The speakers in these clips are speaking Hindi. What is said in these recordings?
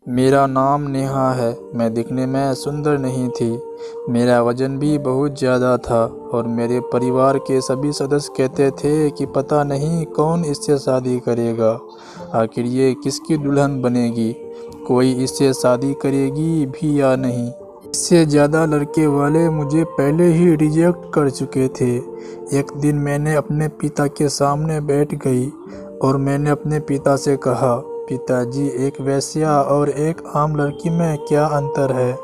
मेरा नाम नेहा है। मैं दिखने में सुंदर नहीं थी। मेरा वज़न भी बहुत ज़्यादा था और मेरे परिवार के सभी सदस्य कहते थे कि पता नहीं कौन इससे शादी करेगा। आखिर ये किसकी दुल्हन बनेगी, कोई इससे शादी करेगी भी या नहीं। इससे ज़्यादा लड़के वाले मुझे पहले ही रिजेक्ट कर चुके थे। एक दिन मैंने अपने पिता के सामने बैठ गई और मैंने अपने पिता से कहा, पिताजी, एक वेश्या और एक आम लड़की में क्या अंतर है।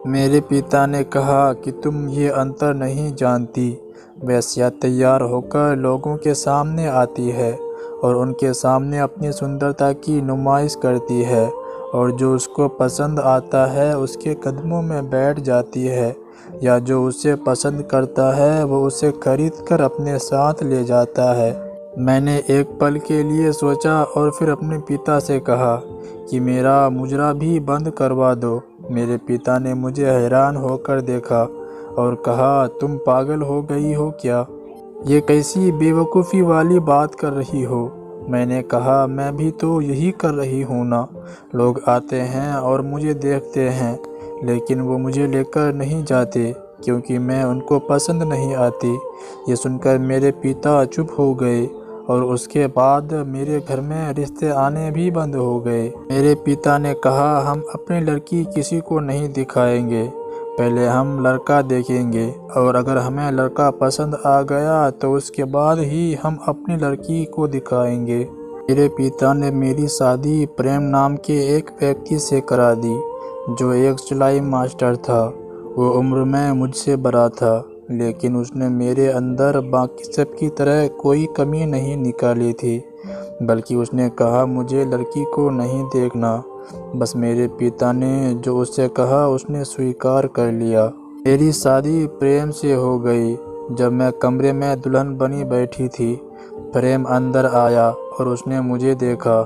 मेरे पिता ने कहा कि तुम ये अंतर नहीं जानती। वेश्या तैयार होकर लोगों के सामने आती है और उनके सामने अपनी सुंदरता की नुमाइश करती है और जो उसको पसंद आता है उसके कदमों में बैठ जाती है, या जो उसे पसंद करता है वो उसे खरीद कर अपने साथ ले जाता है। मैंने एक पल के लिए सोचा और फिर अपने पिता से कहा कि मेरा मुजरा भी बंद करवा दो। मेरे पिता ने मुझे हैरान होकर देखा और कहा, तुम पागल हो गई हो क्या? ये कैसी बेवकूफ़ी वाली बात कर रही हो? मैंने कहा, मैं भी तो यही कर रही हूँ ना। लोग आते हैं और मुझे देखते हैं, लेकिन वो मुझे लेकर नहीं जाते क्योंकि मैं उनको पसंद नहीं आती। ये सुनकर मेरे पिता चुप हो गए और उसके बाद मेरे घर में रिश्ते आने भी बंद हो गए। मेरे पिता ने कहा, हम अपनी लड़की किसी को नहीं दिखाएंगे, पहले हम लड़का देखेंगे और अगर हमें लड़का पसंद आ गया तो उसके बाद ही हम अपनी लड़की को दिखाएंगे। मेरे पिता ने मेरी शादी प्रेम नाम के एक व्यक्ति से करा दी जो एक सिलाई मास्टर था। वो उम्र में मुझसे बड़ा था, लेकिन उसने मेरे अंदर बाकी सब की तरह कोई कमी नहीं निकाली थी, बल्कि उसने कहा, मुझे लड़की को नहीं देखना। बस मेरे पिता ने जो उससे कहा उसने स्वीकार कर लिया। मेरी शादी प्रेम से हो गई। जब मैं कमरे में दुल्हन बनी बैठी थी, प्रेम अंदर आया और उसने मुझे देखा,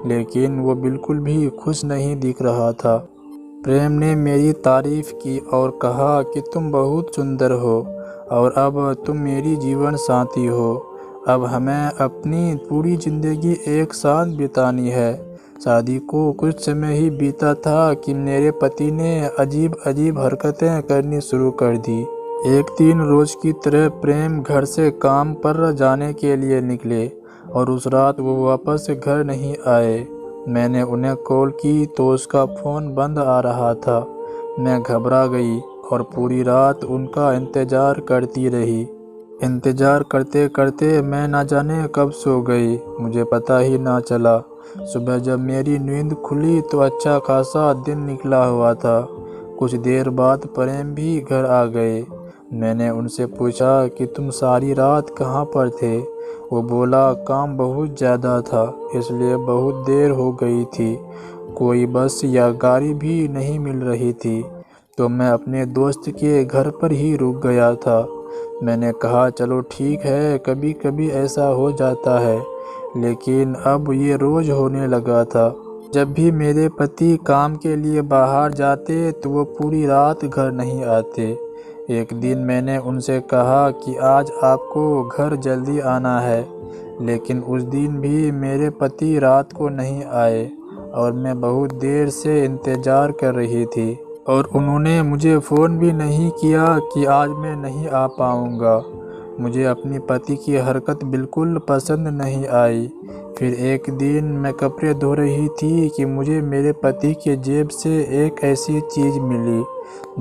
लेकिन वो बिल्कुल भी खुश नहीं दिख रहा था। प्रेम ने मेरी तारीफ़ की और कहा कि तुम बहुत सुंदर हो और अब तुम मेरी जीवन साथी हो। अब हमें अपनी पूरी ज़िंदगी एक साथ बितानी है। शादी को कुछ समय ही बीता था कि मेरे पति ने अजीब अजीब हरकतें करनी शुरू कर दी। एक दिन रोज़ की तरह प्रेम घर से काम पर जाने के लिए निकले और उस रात वो वापस घर नहीं आए। मैंने उन्हें कॉल की तो उसका फ़ोन बंद आ रहा था। मैं घबरा गई और पूरी रात उनका इंतज़ार करती रही। इंतज़ार करते करते मैं ना जाने कब सो गई, मुझे पता ही ना चला। सुबह जब मेरी नींद खुली तो अच्छा खासा दिन निकला हुआ था। कुछ देर बाद प्रेम भी घर आ गए। मैंने उनसे पूछा कि तुम सारी रात कहाँ पर थे? वो बोला, काम बहुत ज़्यादा था इसलिए बहुत देर हो गई थी। कोई बस या गाड़ी भी नहीं मिल रही थी तो मैं अपने दोस्त के घर पर ही रुक गया था। मैंने कहा, चलो ठीक है, कभी कभी ऐसा हो जाता है, लेकिन अब ये रोज़ होने लगा था। जब भी मेरे पति काम के लिए बाहर जाते तो वो पूरी रात घर नहीं आते। एक दिन मैंने उनसे कहा कि आज आपको घर जल्दी आना है, लेकिन उस दिन भी मेरे पति रात को नहीं आए और मैं बहुत देर से इंतज़ार कर रही थी और उन्होंने मुझे फ़ोन भी नहीं किया कि आज मैं नहीं आ पाऊँगा। मुझे अपने पति की हरकत बिल्कुल पसंद नहीं आई। फिर एक दिन मैं कपड़े धो रही थी कि मुझे मेरे पति के जेब से एक ऐसी चीज़ मिली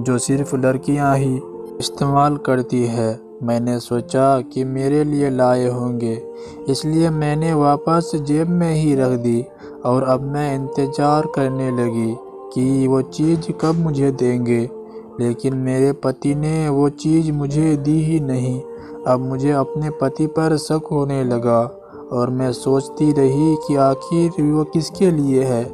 जो सिर्फ लड़कियां ही इस्तेमाल करती है। मैंने सोचा कि मेरे लिए लाए होंगे, इसलिए मैंने वापस जेब में ही रख दी और अब मैं इंतज़ार करने लगी कि वो चीज़ कब मुझे देंगे, लेकिन मेरे पति ने वो चीज़ मुझे दी ही नहीं। अब मुझे अपने पति पर शक होने लगा और मैं सोचती रही कि आखिर वो किसके लिए है।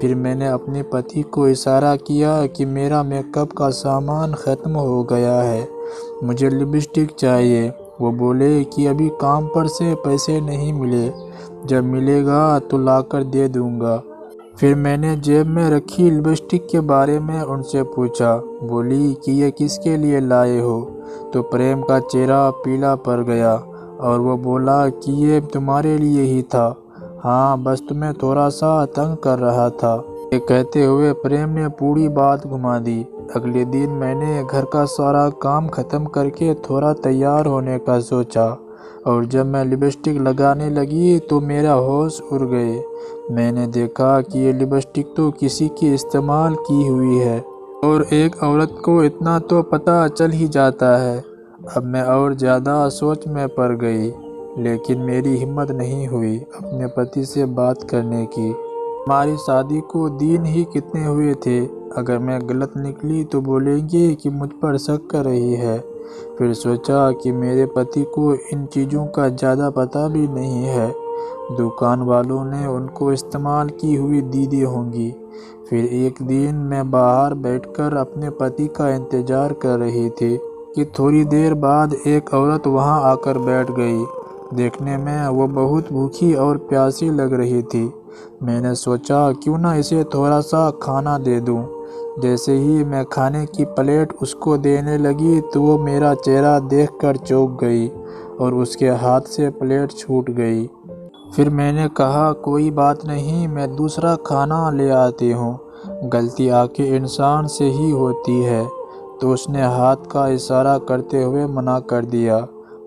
फिर मैंने अपने पति को इशारा किया कि मेरा मेकअप का सामान ख़त्म हो गया है, मुझे लिपस्टिक चाहिए। वो बोले कि अभी काम पर से पैसे नहीं मिले, जब मिलेगा तो लाकर दे दूँगा। फिर मैंने जेब में रखी लिपस्टिक के बारे में उनसे पूछा। बोली कि ये किसके लिए लाए हो? तो प्रेम का चेहरा पीला पड़ गया और वो बोला कि ये तुम्हारे लिए ही था। हाँ, बस तुम्हें थोड़ा सा तंग कर रहा था। ये कहते हुए प्रेम ने पूरी बात घुमा दी। अगले दिन मैंने घर का सारा काम ख़त्म करके थोड़ा तैयार होने का सोचा और जब मैं लिपस्टिक लगाने लगी तो मेरा होश उड़ गए। मैंने देखा कि ये लिपस्टिक तो किसी की इस्तेमाल की हुई है और एक औरत को इतना तो पता चल ही जाता है। अब मैं और ज़्यादा सोच में पड़ गई, लेकिन मेरी हिम्मत नहीं हुई अपने पति से बात करने की। हमारी शादी को दिन ही कितने हुए थे, अगर मैं गलत निकली तो बोलेंगे कि मुझ पर शक कर रही है। फिर सोचा कि मेरे पति को इन चीज़ों का ज़्यादा पता भी नहीं है, दुकान वालों ने उनको इस्तेमाल की हुई दी होंगी। फिर एक दिन मैं बाहर बैठकर अपने पति का इंतज़ार कर रही थी कि थोड़ी देर बाद एक औरत वहां आकर बैठ गई। देखने में वो बहुत भूखी और प्यासी लग रही थी। मैंने सोचा क्यों ना इसे थोड़ा सा खाना दे दूं। जैसे ही मैं खाने की प्लेट उसको देने लगी तो वो मेरा चेहरा देखकर चौंक गई और उसके हाथ से प्लेट छूट गई। फिर मैंने कहा कोई बात नहीं, मैं दूसरा खाना ले आती हूँ, गलती आके इंसान से ही होती है। तो उसने हाथ का इशारा करते हुए मना कर दिया।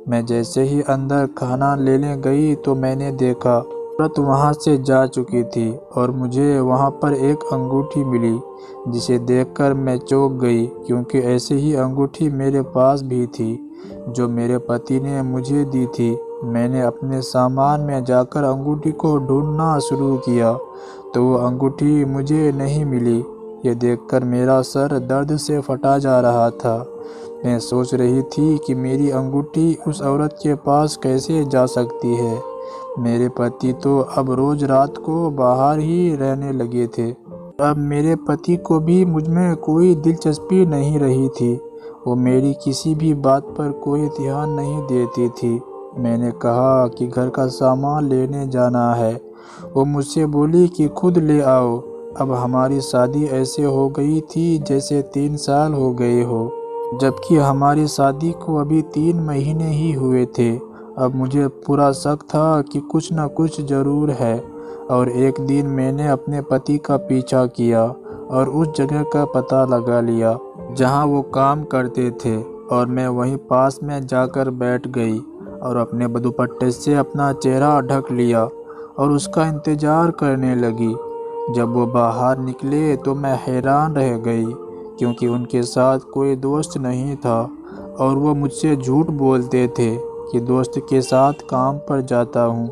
मैं जैसे ही अंदर खाना लेने गई तो मैंने देखा औरत वहाँ से जा चुकी थी और मुझे वहाँ पर एक अंगूठी मिली, जिसे देखकर मैं चौंक गई क्योंकि ऐसे ही अंगूठी मेरे पास भी थी जो मेरे पति ने मुझे दी थी। मैंने अपने सामान में जाकर अंगूठी को ढूंढना शुरू किया तो वो अंगूठी मुझे नहीं मिली। ये देखकर मेरा सर दर्द से फटा जा रहा था। मैं सोच रही थी कि मेरी अंगूठी उस औरत के पास कैसे जा सकती है। मेरे पति तो अब रोज रात को बाहर ही रहने लगे थे। अब मेरे पति को भी मुझ में कोई दिलचस्पी नहीं रही थी। वो मेरी किसी भी बात पर कोई ध्यान नहीं देती थी। मैंने कहा कि घर का सामान लेने जाना है। वो मुझसे बोली कि खुद ले आओ। अब हमारी शादी ऐसे हो गई थी जैसे 3 साल हो गए हो, जबकि हमारी शादी को अभी 3 महीने ही हुए थे। अब मुझे पूरा शक था कि कुछ न कुछ ज़रूर है और एक दिन मैंने अपने पति का पीछा किया और उस जगह का पता लगा लिया जहां वो काम करते थे और मैं वहीं पास में जाकर बैठ गई और अपने दुपट्टे से अपना चेहरा ढक लिया और उसका इंतज़ार करने लगी। जब वो बाहर निकले तो मैं हैरान रह गई क्योंकि उनके साथ कोई दोस्त नहीं था और वो मुझसे झूठ बोलते थे कि दोस्त के साथ काम पर जाता हूँ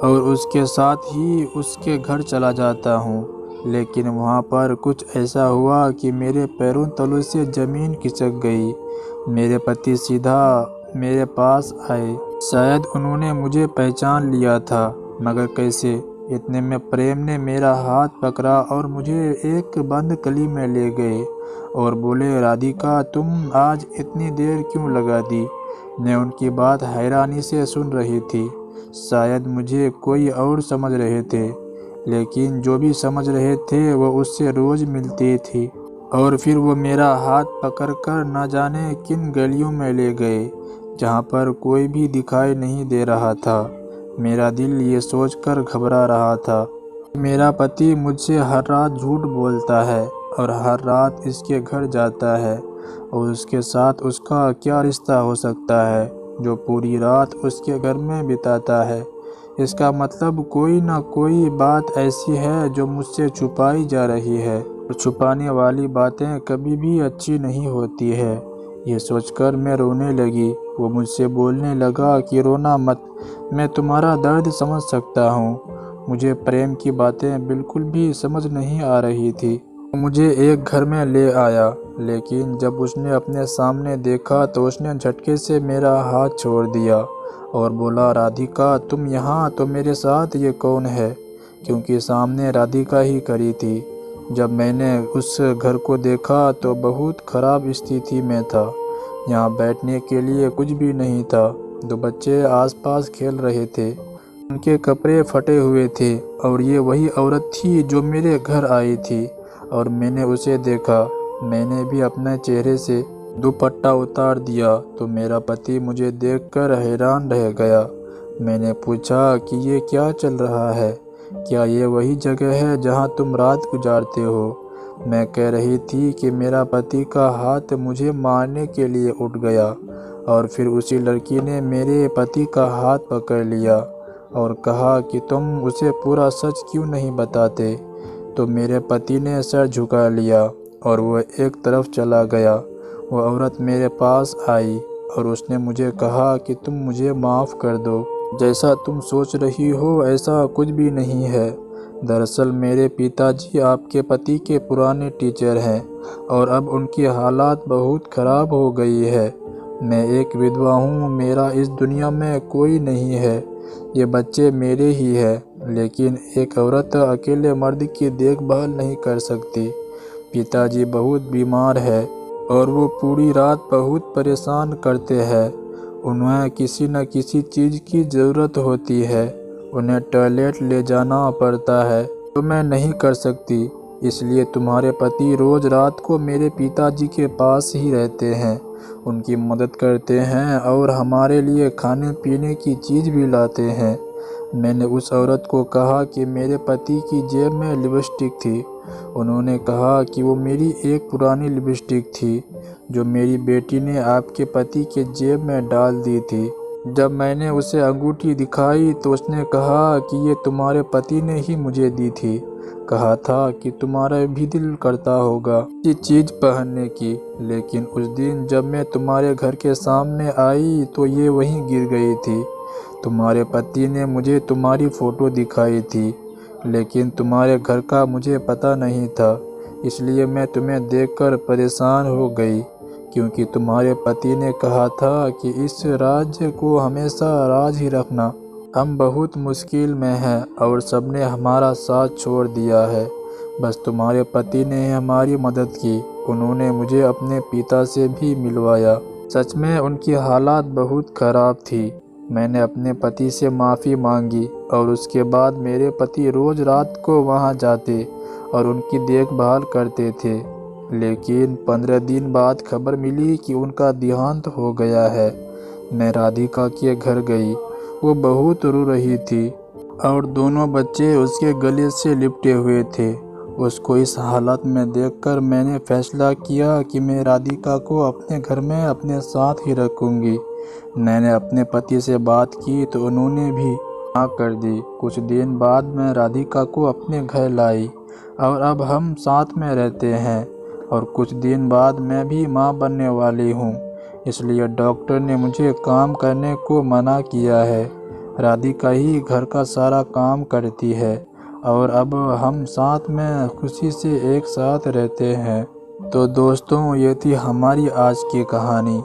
और उसके साथ ही उसके घर चला जाता हूँ। लेकिन वहाँ पर कुछ ऐसा हुआ कि मेरे पैरों तलों से ज़मीन खिसक गई। मेरे पति सीधा मेरे पास आए। शायद उन्होंने मुझे पहचान लिया था, मगर कैसे। इतने में प्रेम ने मेरा हाथ पकड़ा और मुझे एक बंद गली में ले गए और बोले, राधिका तुम आज इतनी देर क्यों लगा दी। मैं उनकी बात हैरानी से सुन रही थी। शायद मुझे कोई और समझ रहे थे, लेकिन जो भी समझ रहे थे वो उससे रोज़ मिलती थी। और फिर वो मेरा हाथ पकड़कर न जाने किन गलियों में ले गए जहाँ पर कोई भी दिखाई नहीं दे रहा था। मेरा दिल ये सोचकर घबरा रहा था मेरा पति मुझसे हर रात झूठ बोलता है और हर रात इसके घर जाता है और उसके साथ उसका क्या रिश्ता हो सकता है जो पूरी रात उसके घर में बिताता है। इसका मतलब कोई ना कोई बात ऐसी है जो मुझसे छुपाई जा रही है और छुपाने वाली बातें कभी भी अच्छी नहीं होती है। ये सोचकर मैं रोने लगी। वो मुझसे बोलने लगा कि रोना मत, मैं तुम्हारा दर्द समझ सकता हूँ। मुझे प्रेम की बातें बिल्कुल भी समझ नहीं आ रही थी। वो मुझे एक घर में ले आया, लेकिन जब उसने अपने सामने देखा तो उसने झटके से मेरा हाथ छोड़ दिया और बोला, राधिका तुम यहाँ, तो मेरे साथ ये कौन है। क्योंकि सामने राधिका ही खड़ी थी। जब मैंने उस घर को देखा तो बहुत ख़राब स्थिति में था। यहाँ बैठने के लिए कुछ भी नहीं था। 2 बच्चे आसपास खेल रहे थे, उनके कपड़े फटे हुए थे और ये वही औरत थी जो मेरे घर आई थी और मैंने उसे देखा। मैंने भी अपने चेहरे से दुपट्टा उतार दिया तो मेरा पति मुझे देखकर हैरान रह गया। मैंने पूछा कि ये क्या चल रहा है। क्या ये वही जगह है जहाँ तुम रात गुजारते हो? मैं कह रही थी कि मेरा पति का हाथ मुझे मारने के लिए उठ गया और फिर उसी लड़की ने मेरे पति का हाथ पकड़ लिया और कहा कि तुम उसे पूरा सच क्यों नहीं बताते। तो मेरे पति ने सर झुका लिया और वो एक तरफ चला गया। वो औरत मेरे पास आई और उसने मुझे कहा कि तुम मुझे माफ़ कर दो। जैसा तुम सोच रही हो ऐसा कुछ भी नहीं है। दरअसल मेरे पिताजी आपके पति के पुराने टीचर हैं और अब उनकी हालात बहुत ख़राब हो गई है। मैं एक विधवा हूँ, मेरा इस दुनिया में कोई नहीं है। ये बच्चे मेरे ही हैं, लेकिन एक औरत अकेले मर्द की देखभाल नहीं कर सकती। पिताजी बहुत बीमार है और वो पूरी रात बहुत परेशान करते हैं। उन्हें किसी न किसी चीज़ की ज़रूरत होती है। उन्हें टॉयलेट ले जाना पड़ता है तो मैं नहीं कर सकती, इसलिए तुम्हारे पति रोज़ रात को मेरे पिताजी के पास ही रहते हैं, उनकी मदद करते हैं और हमारे लिए खाने पीने की चीज़ भी लाते हैं। मैंने उस औरत को कहा कि मेरे पति की जेब में लिपस्टिक थी। उन्होंने कहा कि वो मेरी एक पुरानी लिपस्टिक थी जो मेरी बेटी ने आपके पति के जेब में डाल दी थी। जब मैंने उसे अंगूठी दिखाई तो उसने कहा कि ये तुम्हारे पति ने ही मुझे दी थी। कहा था कि तुम्हारा भी दिल करता होगा ये चीज़ पहनने की, लेकिन उस दिन जब मैं तुम्हारे घर के सामने आई तो ये वहीं गिर गई थी। तुम्हारे पति ने मुझे तुम्हारी फ़ोटो दिखाई थी, लेकिन तुम्हारे घर का मुझे पता नहीं था, इसलिए मैं तुम्हें देखकर परेशान हो गई, क्योंकि तुम्हारे पति ने कहा था कि इस राज्य को हमेशा राज ही रखना। हम बहुत मुश्किल में हैं और सबने हमारा साथ छोड़ दिया है, बस तुम्हारे पति ने हमारी मदद की। उन्होंने मुझे अपने पिता से भी मिलवाया। सच में उनकी हालात बहुत ख़राब थी। मैंने अपने पति से माफ़ी मांगी और उसके बाद मेरे पति रोज़ रात को वहाँ जाते और उनकी देखभाल करते थे। लेकिन 15 दिन बाद खबर मिली कि उनका देहांत हो गया है। मैं राधिका के घर गई। वो बहुत रो रही थी और दोनों बच्चे उसके गले से लिपटे हुए थे। उसको इस हालत में देखकर मैंने फैसला किया कि मैं राधिका को अपने घर में अपने साथ ही रखूँगी। मैंने अपने पति से बात की तो उन्होंने भी हाँ कर दी। कुछ दिन बाद मैं राधिका को अपने घर लाई और अब हम साथ में रहते हैं और कुछ दिन बाद मैं भी माँ बनने वाली हूँ, इसलिए डॉक्टर ने मुझे काम करने को मना किया है। राधिका ही घर का सारा काम करती है और अब हम साथ में खुशी से एक साथ रहते हैं। तो दोस्तों, ये थी हमारी आज की कहानी।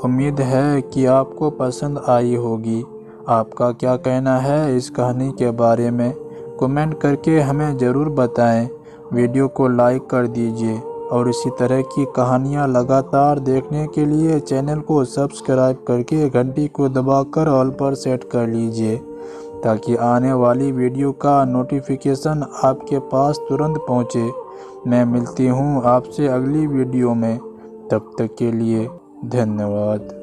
उम्मीद है कि आपको पसंद आई होगी। आपका क्या कहना है इस कहानी के बारे में? कमेंट करके हमें ज़रूर बताएं। वीडियो को लाइक कर दीजिए और इसी तरह की कहानियाँ लगातार देखने के लिए चैनल को सब्सक्राइब करके घंटी को दबाकर ऑल पर सेट कर लीजिए, ताकि आने वाली वीडियो का नोटिफिकेशन आपके पास तुरंत पहुँचे। मैं मिलती हूँ आपसे अगली वीडियो में, तब तक के लिए धन्यवाद।